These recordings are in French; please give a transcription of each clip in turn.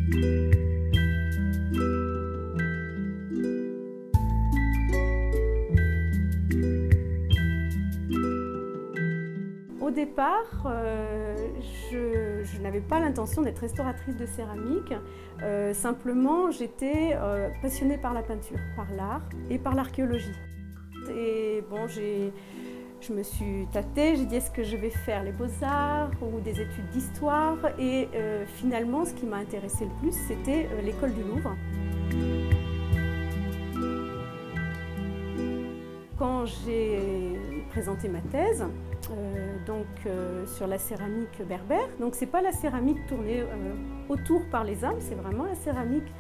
Au départ, je n'avais pas l'intention d'être restauratrice de céramique. Simplement, j'étais passionnée par la peinture, par l'art et par l'archéologie. Et bon, je me suis tâtée, j'ai dit est-ce que je vais faire les beaux-arts ou des études d'histoire. Et finalement, ce qui m'a intéressée le plus, c'était l'école du Louvre. Quand j'ai présenté ma thèse, sur la céramique berbère, donc c'est pas la céramique tournée autour par les hommes, c'est vraiment la céramique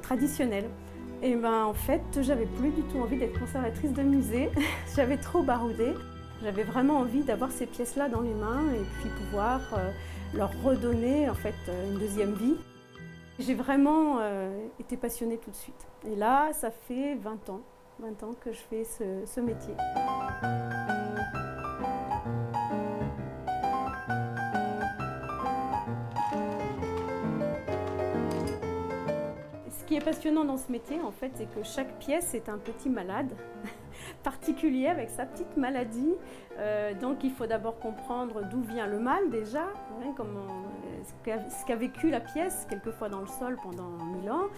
traditionnelle. Et ben en fait, j'avais plus du tout envie d'être conservatrice de musée, j'avais trop baroudé. J'avais vraiment envie d'avoir ces pièces-là dans les mains et puis pouvoir leur redonner en fait une deuxième vie. J'ai vraiment été passionnée tout de suite. Et là, ça fait 20 ans que je fais ce métier. Ce qui est passionnant dans ce métier, en fait, c'est que chaque pièce est un petit malade particulier avec sa petite maladie. Donc il faut d'abord comprendre d'où vient le mal déjà, hein, ce qu'a vécu la pièce, quelquefois dans le sol pendant 1000 ans.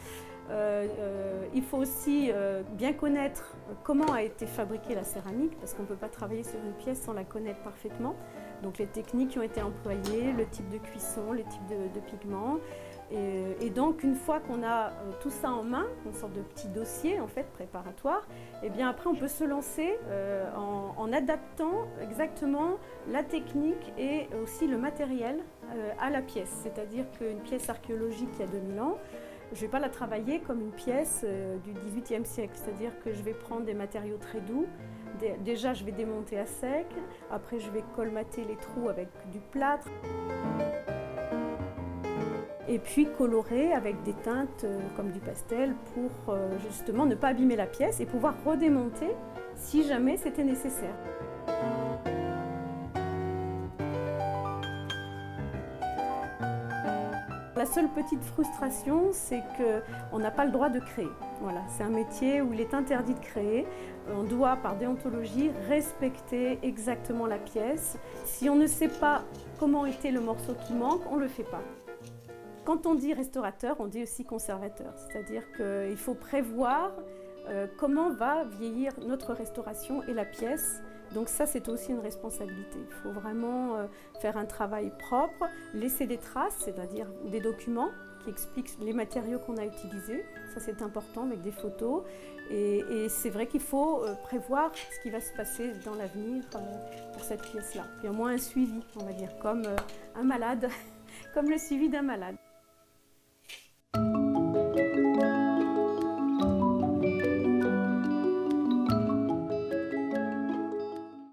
Il faut aussi bien connaître comment a été fabriquée la céramique, parce qu'on ne peut pas travailler sur une pièce sans la connaître parfaitement. Donc les techniques qui ont été employées, le type de cuisson, les types de pigments. Et donc une fois qu'on a tout ça en main, une sorte de petit dossier en fait préparatoire, et bien après on peut se lancer en adaptant exactement la technique et aussi le matériel à la pièce. C'est-à-dire qu'une pièce archéologique il y a 2000 ans, je ne vais pas la travailler comme une pièce du XVIIIe siècle, c'est-à-dire que je vais prendre des matériaux très doux. Déjà, je vais démonter à sec, après je vais colmater les trous avec du plâtre. Et puis colorer avec des teintes comme du pastel pour justement ne pas abîmer la pièce et pouvoir redémonter si jamais c'était nécessaire. La seule petite frustration, c'est qu'on n'a pas le droit de créer. Voilà, c'est un métier où il est interdit de créer. On doit, par déontologie, respecter exactement la pièce. Si on ne sait pas comment était le morceau qui manque, on ne le fait pas. Quand on dit restaurateur, on dit aussi conservateur. C'est-à-dire qu'il faut prévoir comment va vieillir notre restauration et la pièce. Donc ça, c'est aussi une responsabilité. Il faut vraiment faire un travail propre, laisser des traces, c'est-à-dire des documents qui expliquent les matériaux qu'on a utilisés. Ça, c'est important avec des photos. Et c'est vrai qu'il faut prévoir ce qui va se passer dans l'avenir pour cette pièce-là. Il y a au moins un suivi, on va dire, comme un malade, comme le suivi d'un malade.